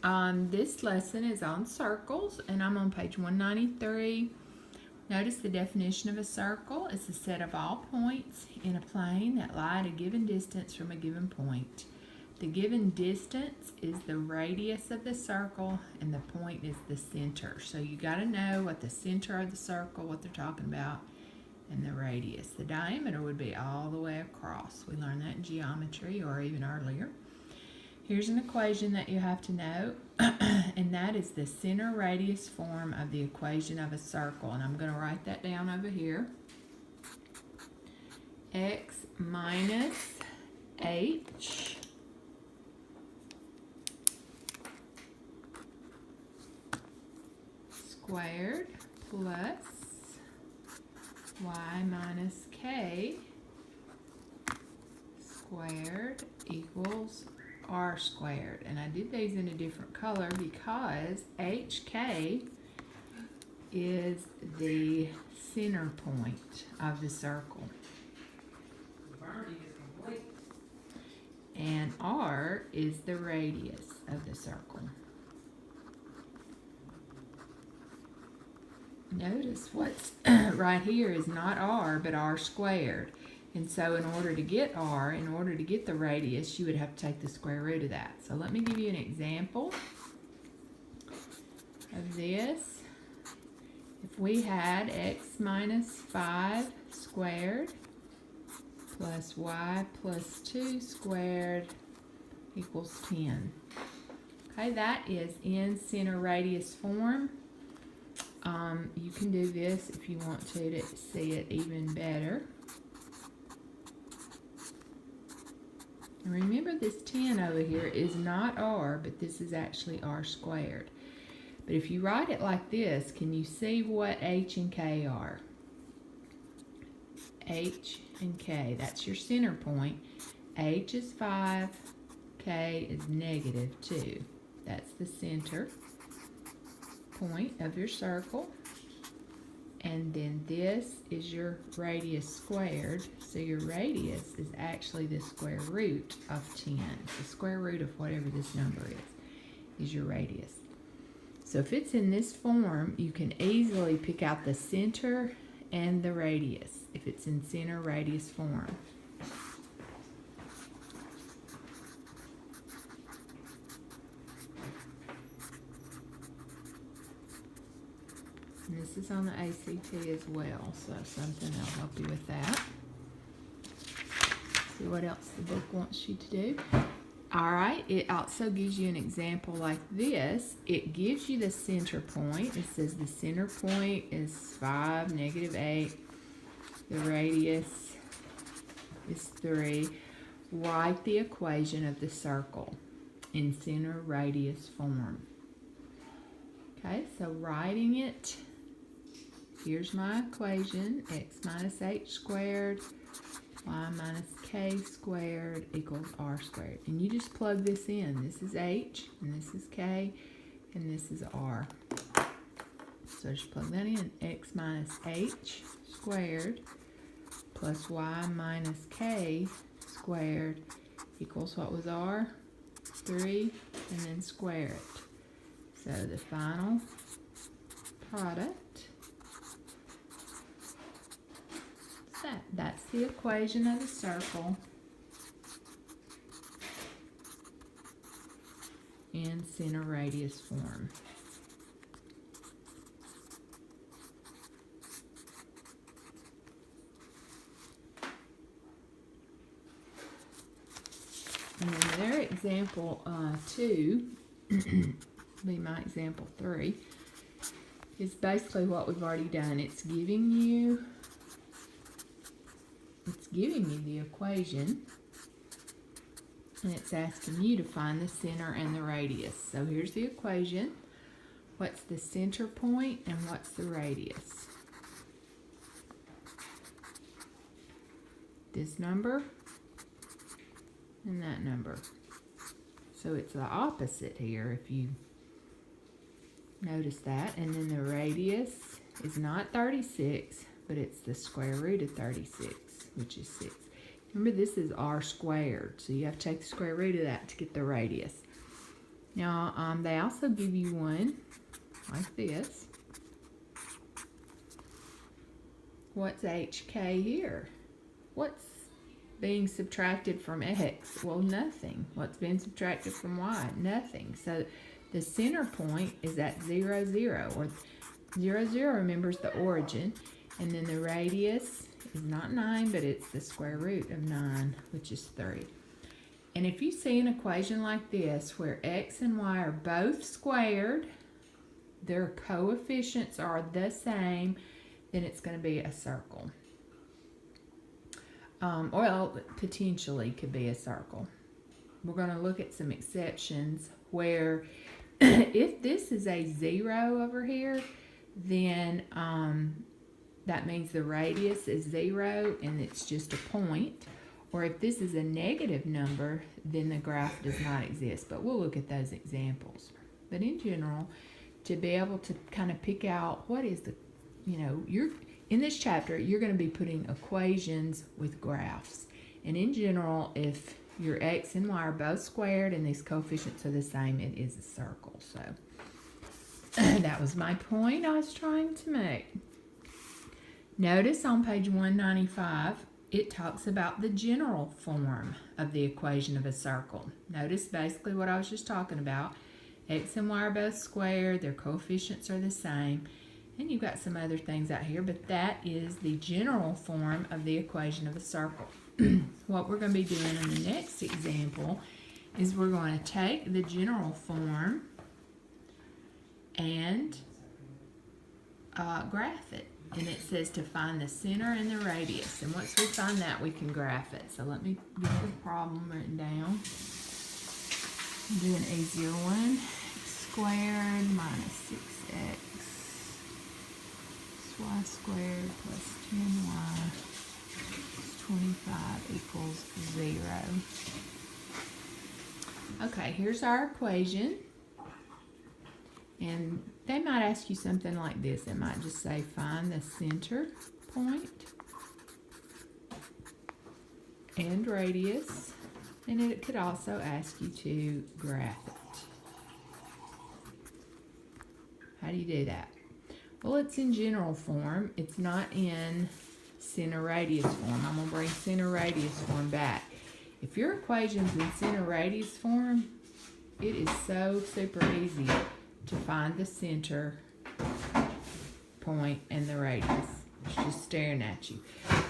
This lesson is on circles, and I'm on page 193. Notice the definition of a circle is a set of all points in a plane that lie at a given distance from a given point. The given distance is the radius of the circle, and the point is the center. So you got to know what the center of the circle, what they're talking about, and the radius. The diameter would be all the way across. We learned that in geometry or even earlier. Here's an equation that you have to know, and that is the center radius form of the equation of a circle. And I'm going to write that down over here. X minus h squared plus y minus k squared equals r squared. And I did these in a different color because HK is the center point of the circle. And R is the radius of the circle. Notice what's right here is not R, but R squared. And so in order to get R, in order to get the radius, you would have to take the square root of that. So let me give you an example of this. If we had x minus 5 squared plus y plus 2 squared equals 10. Okay, that is in center radius form. You can do this if you want to see it even better. And remember, this 10 over here is not R, but this is actually R squared. But if you write it like this, can you see what H and K are? H and K, that's your center point. H is 5, K is negative 2. That's the center point of your circle. And then this is your radius squared. So your radius is actually the square root of 10. The square root of whatever this number is your radius. So if it's in this form, you can easily pick out the center and the radius if it's in center radius form. And this is on the ACT as well, so something that'll help you with that. See what else the book wants you to do. All right, it also gives you an example like this. It gives you the center point. It says the center point is 5, negative 8. The radius is 3. Write the equation of the circle in center radius form. Okay, so writing it, here's my equation, x minus h squared, y minus k squared equals r squared. And you just plug this in. This is h, and this is k, and this is r. So just plug that in. X minus h squared plus y minus k squared equals what was r? 3, and then square it. So the final product, that's the equation of the circle in center radius form. And then their example 2, be my example 3, is basically what we've already done. It's giving you the equation, and it's asking you to find the center and the radius. So here's the equation. What's the center point and what's the radius? This number and that number. So it's the opposite here if you notice that. And then the radius is not 36, but it's the square root of 36, which is 6. Remember, this is r squared, so you have to take the square root of that to get the radius. Now, they also give you one like this. What's HK here? What's being subtracted from X? Well, nothing. What's being subtracted from Y? Nothing. So the center point is at 0, 0, or 0, 0 remembers the origin, and then the radius is not 9, but it's the square root of 9, which is 3. And if you see an equation like this where X and Y are both squared, their coefficients are the same, then it's going to be a circle. Well, potentially could be a circle. We're going to look at some exceptions where if this is a 0 over here, then that means the radius is 0 and it's just a point. Or if this is a negative number, then the graph does not exist. But we'll look at those examples. But in general, to be able to kind of pick out what is the, in this chapter, you're going to be putting equations with graphs. And in general, if your X and Y are both squared and these coefficients are the same, it is a circle. So that was my point I was trying to make. Notice on page 195, it talks about the general form of the equation of a circle. Notice basically what I was just talking about. X and Y are both squared, their coefficients are the same, and you've got some other things out here, but that is the general form of the equation of a circle. What we're going to be doing in the next example is we're going to take the general form and graph it. And it says to find the center and the radius. And once we find that, we can graph it. So let me get the problem written down. Do an easier one. X squared minus 6x y squared plus 10y plus 25 equals 0. Okay, here's our equation. And they might ask you something like this. It might just say find the center point and radius. And it could also ask you to graph it. How do you do that? Well, it's in general form. It's not in center radius form. I'm going to bring center radius form back. If your equation's in center radius form, it is so super easy to find the center point and the radius. It's just staring at you.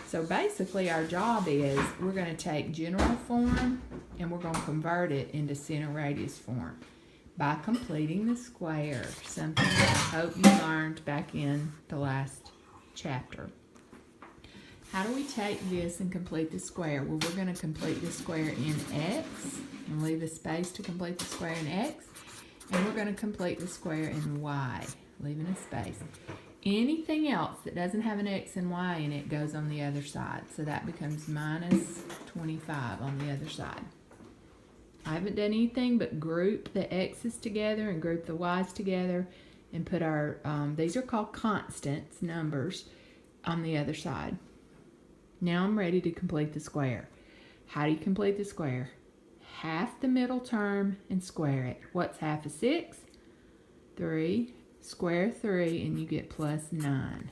So basically our job is we're going to take general form and we're going to convert it into center radius form by completing the square, something that I hope you learned back in the last chapter. How do we take this and complete the square? Well, we're going to complete the square in X and leave a space to complete the square in X. And we're going to complete the square in Y, leaving a space. Anything else that doesn't have an X and Y in it goes on the other side. So that becomes minus 25 on the other side. I haven't done anything but group the X's together and group the Y's together and put our, these are called constants, numbers, on the other side. Now I'm ready to complete the square. How do you complete the square? Half the middle term and square it. What's half of 6? 3. Square 3 and you get plus 9.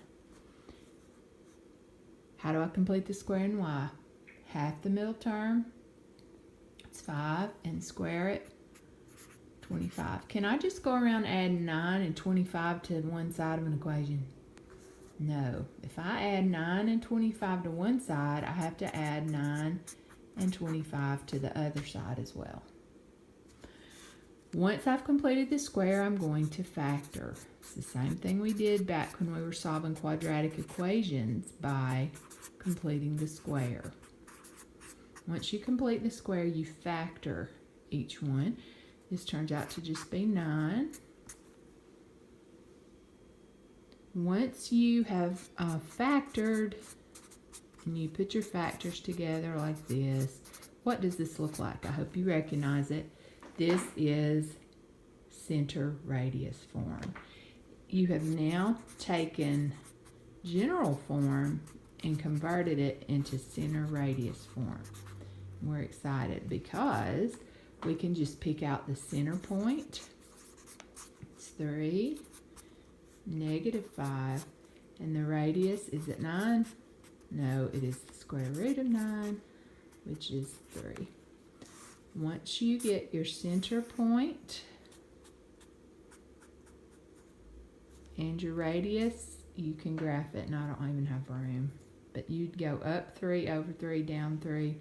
How do I complete the square in Y? Half the middle term, it's 5, and square it, 25. Can I just go around adding 9 and 25 to one side of an equation? No. If I add 9 and 25 to one side, I have to add 9 and 25 to the other side as well. Once I've completed the square, I'm going to factor. It's the same thing we did back when we were solving quadratic equations by completing the square. Once you complete the square, you factor each one. This turns out to just be 9. Once you have factored, and you put your factors together like this, what does this look like? I hope you recognize it. This is center radius form. You have now taken general form and converted it into center radius form. We're excited because we can just pick out the center point. It's 3, -5, and the radius is at 9. No, it is the square root of 9, which is 3. Once you get your center point and your radius, you can graph it, and I don't even have room. But you'd go up 3, over 3, down 3.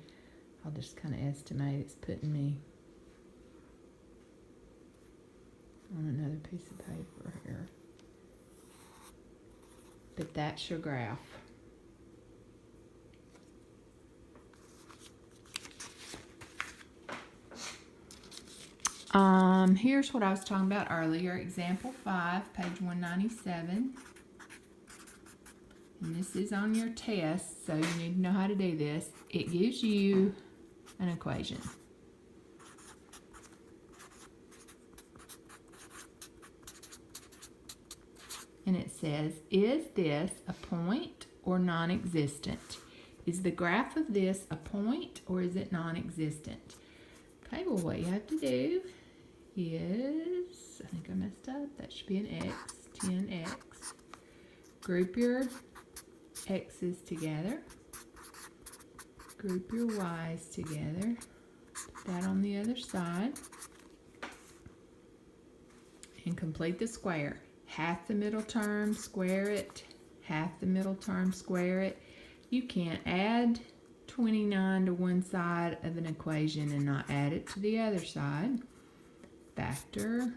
I'll just kind of estimate it's putting me on another piece of paper here. But that's your graph. Here's what I was talking about earlier. Example 5, page 197. And this is on your test, so you need to know how to do this. It gives you an equation. And it says, is this a point or non-existent? Is the graph of this a point or is it non-existent? Okay, well what you have to do is, I think I messed up, that should be an x, 10x. Group your x's together. Group your y's together. Put that on the other side. And complete the square. Half the middle term, square it. Half the middle term, square it. You can't add 29 to one side of an equation and not add it to the other side. Factor.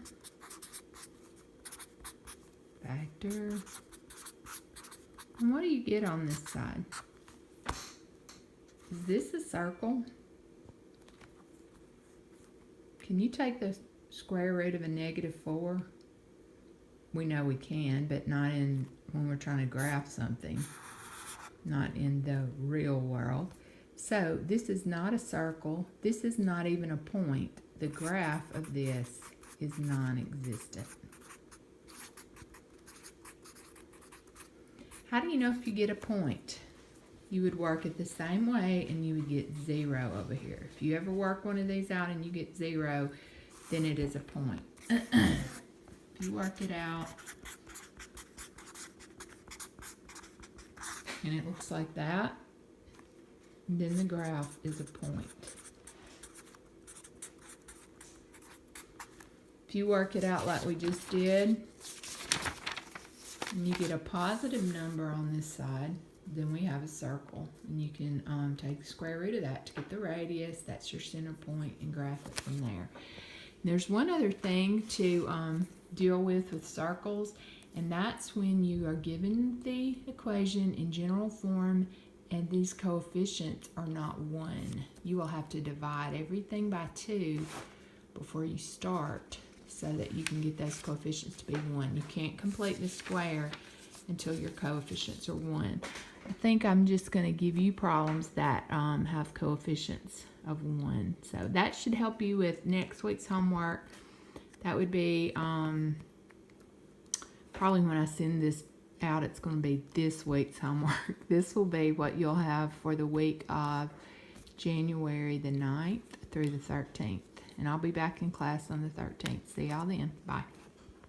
Factor. And what do you get on this side? Is this a circle? Can you take the square root of a -4? We know we can, but not in when we're trying to graph something. Not in the real world. So this is not a circle. This is not even a point. The graph of this is non-existent. How do you know if you get a point? You would work it the same way and you would get 0 over here. If you ever work one of these out and you get 0, then it is a point. If you work it out and it looks like that, then the graph is a point. If you work it out like we just did, and you get a positive number on this side, then we have a circle. And you can take the square root of that to get the radius. That's your center point, and graph it from there. And there's one other thing to deal with circles, and that's when you are given the equation in general form and these coefficients are not 1. You will have to divide everything by 2 before you start so that you can get those coefficients to be 1. You can't complete the square until your coefficients are 1. I think I'm just going to give you problems that have coefficients of 1. So that should help you with next week's homework. That would be probably when I send this out, it's going to be this week's homework. This will be what you'll have for the week of January the 9th through the 13th. And I'll be back in class on the 13th. See y'all then. Bye.